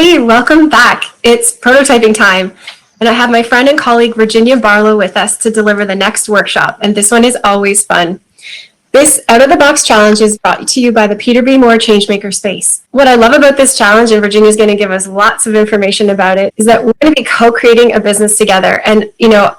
Hey, welcome back. It's prototyping time, and I have my friend and colleague Virginia Barlow with us to deliver the next workshop, and this one is always fun. This out-of-the-box challenge is brought to you by the Peter B. Moore Changemaker Space. What I love about this challenge, and Virginia's going to give us lots of information about it, is that we're going to be co-creating a business together. And,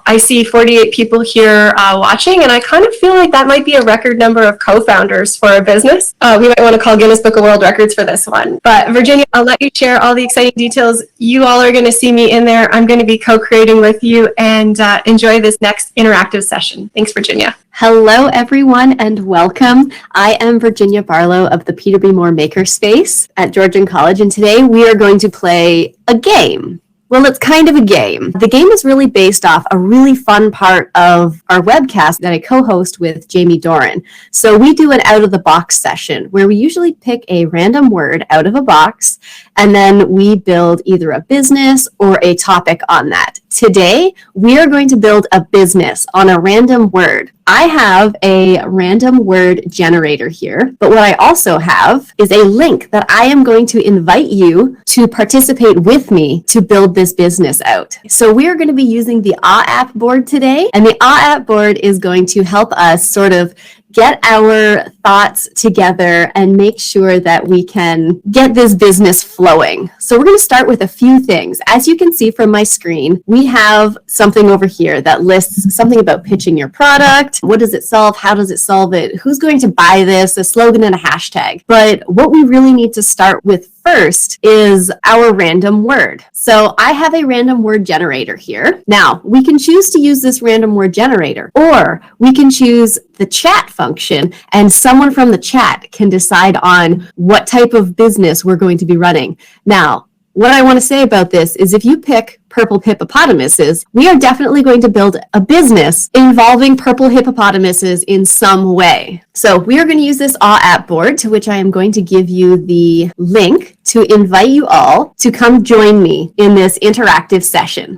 I see 48 people here watching, and I kind of feel like that might be a record number of co-founders for a business. We might want to call Guinness Book of World Records for this one. But Virginia, I'll let you share all the exciting details. You all are going to see me in there. I'm going to be co-creating with you and enjoy this next interactive session. Thanks, Virginia. Hello, everyone, and welcome. I am Virginia Barlow of the Peter B. Moore Makerspace at Georgian College, and today we are going to play a game. Well, it's kind of a game. The game is really based off a really fun part of our webcast that I co-host with Jamie Doran. So we do an out-of-the-box session where we usually pick a random word out of a box, and then we build either a business or a topic on that. Today, we are going to build a business on a random word. I have a random word generator here, but what I also have is a link that I am going to invite you to participate with me to build this business out. So we are going to be using the app board today, and the app board is going to help us sort of get our thoughts together and make sure that we can get this business flowing. So we're going to start with a few things. As you can see from my screen, we have something over here that lists something about pitching your product. What does it solve? How does it solve it? Who's going to buy this? A slogan and a hashtag. But what we really need to start with first is our random word. So I have a random word generator here. Now, we can choose to use this random word generator, or we can choose the chat function, and someone from the chat can decide on what type of business we're going to be running. Now, what I want to say about this is if you pick purple hippopotamuses, we are definitely going to build a business involving purple hippopotamuses in some way. So we are going to use this app board, to which I am going to give you the link to invite you all to come join me in this interactive session.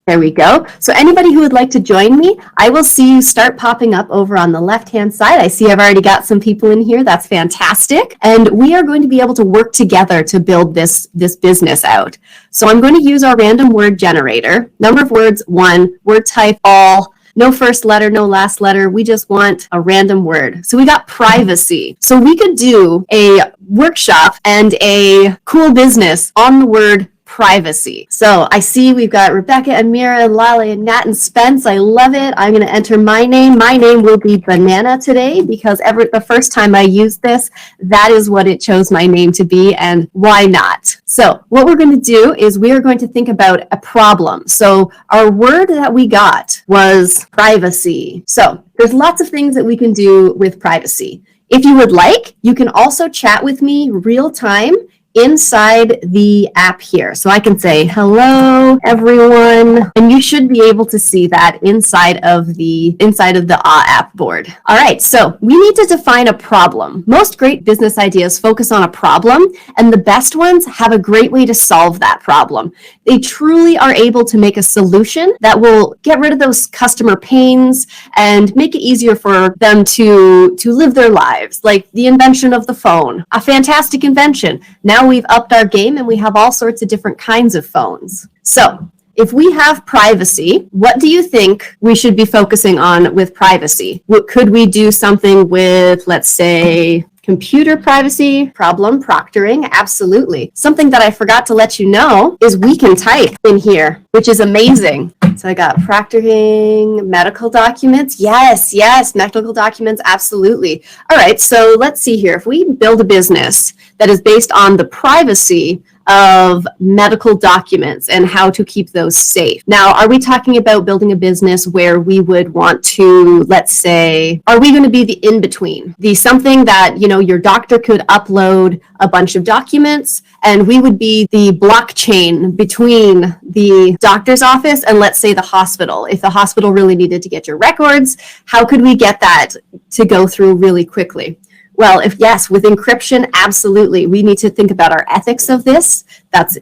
There we go. So anybody who would like to join me, I will see you start popping up over on the left-hand side. I see I've already got some people in here. That's fantastic. And we are going to be able to work together to build this business out. So I'm going to use our random word generator. Number of words, 1. Word type, all. No first letter, no last letter. We just want a random word. So we got privacy. So we could do a workshop and a cool business on the word privacy. So I see we've got Rebecca and Mira and Lale and Nat and Spence. I love it. I'm going to enter my name. My name will be Banana today because the first time I used this, that is what it chose my name to be, and why not? So what we're going to do is we are going to think about a problem. So our word that we got was privacy. So there's lots of things that we can do with privacy. If you would like, you can also chat with me real time inside the app here. So I can say, hello, everyone, and you should be able to see that inside of the app board. All right, so we need to define a problem. Most great business ideas focus on a problem, and the best ones have a great way to solve that problem. They truly are able to make a solution that will get rid of those customer pains and make it easier for them to live their lives, like the invention of the phone, a fantastic invention. Now we've upped our game and we have all sorts of different kinds of phones. So if we have privacy, what do you think we should be focusing on with privacy? Could we do something with, let's say, computer privacy, problem proctoring? Absolutely. Something that I forgot to let you know is we can type in here, which is amazing. So I got proctoring, medical documents. Yes, medical documents, absolutely. All right, so let's see here. If we build a business that is based on the privacy of medical documents and how to keep those safe. Now, are we talking about building a business where we would want to, let's say, are we going to be the in-between? Something that, your doctor could upload a bunch of documents and we would be the blockchain between the doctor's office and, let's say, the hospital. If the hospital really needed to get your records, how could we get that to go through really quickly? Well, with encryption, absolutely. We need to think about our ethics of this. That's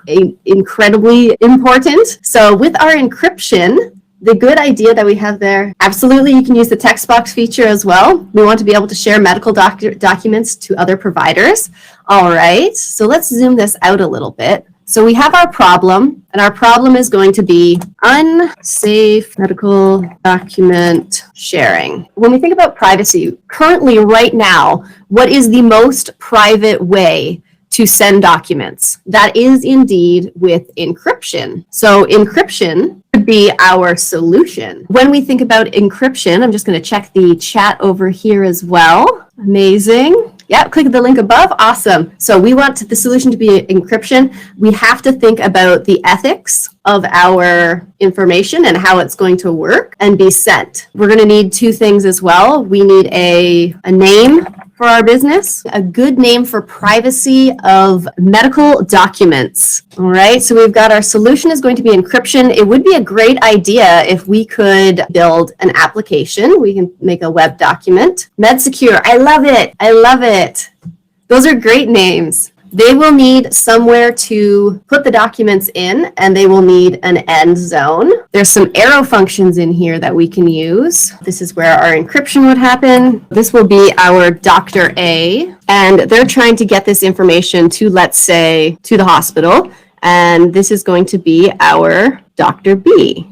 incredibly important. So with our encryption, the good idea that we have there, absolutely, you can use the text box feature as well. We want to be able to share medical documents to other providers. All right, so let's zoom this out a little bit. So we have our problem, and our problem is going to be unsafe medical document sharing. When we think about privacy, currently right now, what is the most private way to send documents? That is indeed with encryption. So encryption would be our solution. When we think about encryption, I'm just going to check the chat over here as well. Amazing. Yeah, click the link above. Awesome. So we want the solution to be encryption. We have to think about the ethics of our information and how it's going to work and be sent. We're going to need two things as well. We need a name for our business, a good name for privacy of medical documents. All right, so we've got our solution is going to be encryption. It would be a great idea if we could build an application. We can make a web document. MedSecure, I love it. I love it. Those are great names. They will need somewhere to put the documents in, and they will need an end zone. There's some arrow functions in here that we can use. This is where our encryption would happen. This will be our Dr. A, and they're trying to get this information to, let's say, to the hospital, and this is going to be our Dr. B.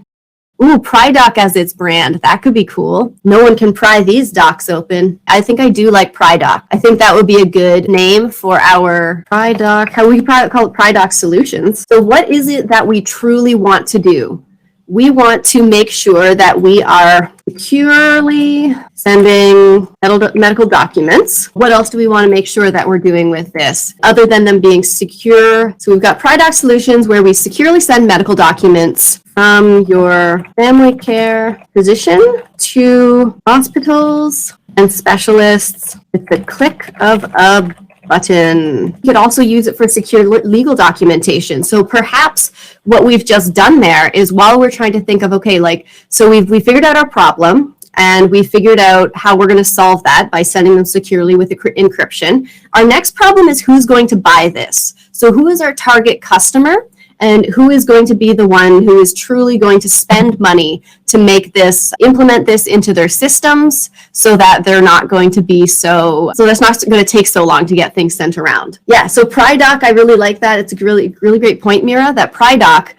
Ooh, PryDoc as its brand. That could be cool. No one can pry these docs open. I think I do like PryDoc. I think that would be a good name for our PryDoc. How we probably call it PryDoc Solutions. So what is it that we truly want to do? We want to make sure that we are securely sending medical documents. What else do we want to make sure that we're doing with this other than them being secure? So we've got PryDoc Solutions where we securely send medical documents from your family care physician to hospitals and specialists with the click of a button. You could also use it for secure legal documentation. So perhaps what we've just done there is while we're trying to think of, okay, like, so we figured out our problem and we figured out how we're going to solve that by sending them securely with encryption. Our next problem is who's going to buy this. So who is our target customer? And who is going to be the one who is truly going to spend money to make this, implement this into their systems so that they're not going to be so that's not going to take so long to get things sent around. Yeah, so PryDoc, I really like that. It's a really, really great point, Mira, that PryDoc,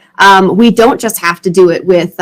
we don't just have to do it with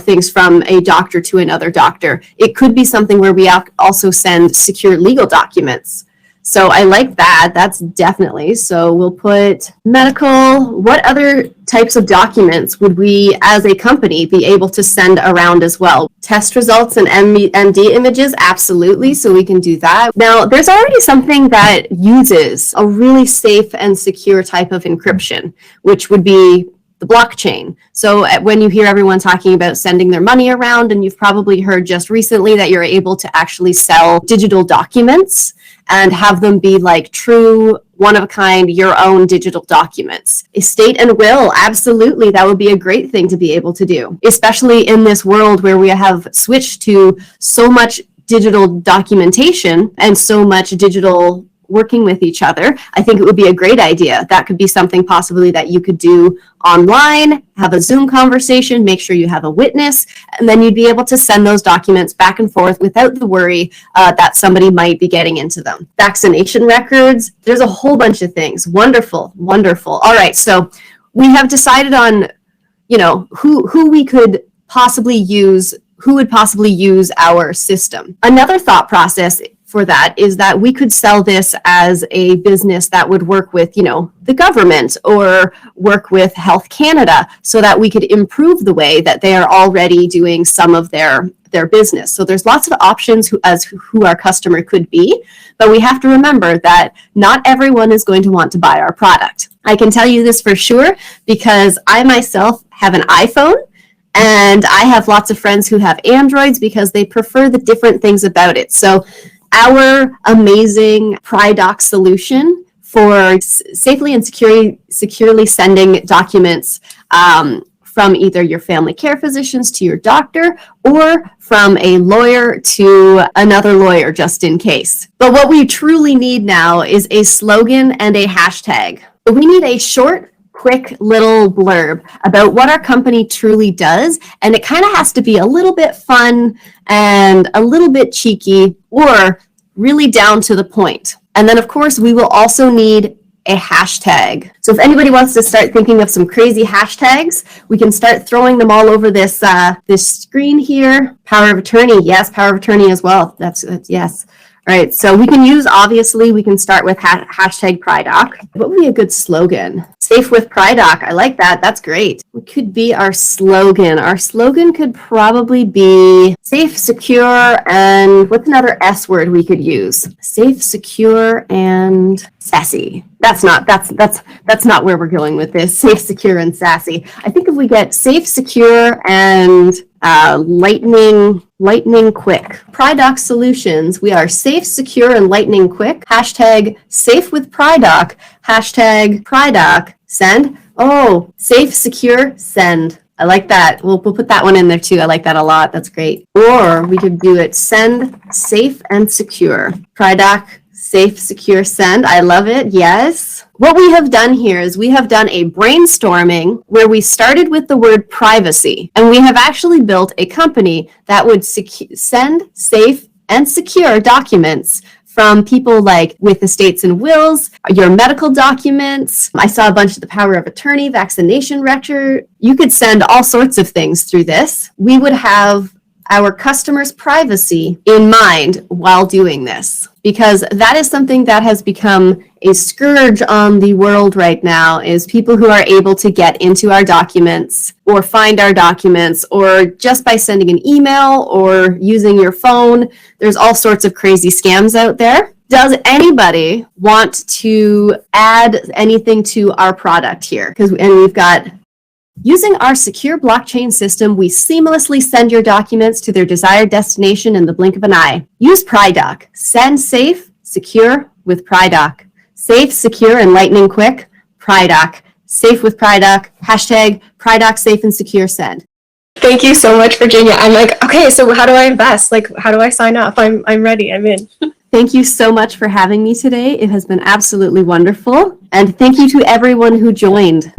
things from a doctor to another doctor. It could be something where we also send secure legal documents. So I like that. That's definitely. So we'll put medical. What other types of documents would we, as a company, be able to send around as well? Test results and MD images, absolutely. So we can do that. Now, there's already something that uses a really safe and secure type of encryption, which would be the blockchain. So when you hear everyone talking about sending their money around, and you've probably heard just recently that you're able to actually sell digital documents and have them be like true, one-of-a-kind, your own digital documents. Estate and will, absolutely, that would be a great thing to be able to do, especially in this world where we have switched to so much digital documentation and so much digital working with each other. I think it would be a great idea. That could be something possibly that you could do online, have a Zoom conversation, make sure you have a witness, and then you'd be able to send those documents back and forth without the worry that somebody might be getting into them. Vaccination records, there's a whole bunch of things. Wonderful, wonderful. All right, so we have decided on, who we could possibly use, who would possibly use our system. Another thought process for that is that we could sell this as a business that would work with, the government or work with Health Canada so that we could improve the way that they are already doing some of their business. So there's lots of options who our customer could be, but we have to remember that not everyone is going to want to buy our product. I can tell you this for sure because I myself have an iPhone. And I have lots of friends who have Androids because they prefer the different things about it. So our amazing PryDoc solution for safely and securely sending documents from either your family care physicians to your doctor or from a lawyer to another lawyer just in case. But what we truly need now is a slogan and a hashtag. We need a short, quick little blurb about what our company truly does, and it kind of has to be a little bit fun and a little bit cheeky or really down to the point. And then of course we will also need a hashtag. So if anybody wants to start thinking of some crazy hashtags, we can start throwing them all over this screen here. Power of attorney, yes, power of attorney as well. That's yes. All right, so we can start with hashtag PryDoc. What would be a good slogan? Safe with PryDoc. I like that. That's great. What could be our slogan? Our slogan could probably be safe, secure, and what's another S word we could use? Safe, secure, and sassy. That's not where we're going with this. Safe, secure, and sassy. I think if we get safe, secure, and lightning quick. PryDoc solutions. We are safe, secure, and lightning quick. Hashtag safe with PryDoc. Hashtag PryDoc. Send. Oh, safe, secure, send. I like that. We'll put that one in there too. I like that a lot. That's great. Or we could do it send, safe, and secure. PryDoc, safe, secure, send. I love it. Yes. What we have done here is we have done a brainstorming where we started with the word privacy, and we have actually built a company that would send, safe, and secure documents from people like with estates and wills, your medical documents. I saw a bunch of the power of attorney, vaccination record. You could send all sorts of things through this. We would have our customers' privacy in mind while doing this, because that is something that has become a scourge on the world right now, is people who are able to get into our documents or find our documents, or just by sending an email or using your phone. There's all sorts of crazy scams out there. Does anybody want to add anything to our product here? And we've got, using our secure blockchain system, we seamlessly send your documents to their desired destination in the blink of an eye. Use PryDoc. Send safe, secure with PryDoc. Safe, secure, and lightning quick. PryDoc. Safe with PryDoc. Hashtag PryDoc safe and secure send. Thank you so much, Virginia. I'm like, okay, so how do I invest? Like, how do I sign up? I'm ready. I'm in. Thank you so much for having me today. It has been absolutely wonderful. And thank you to everyone who joined.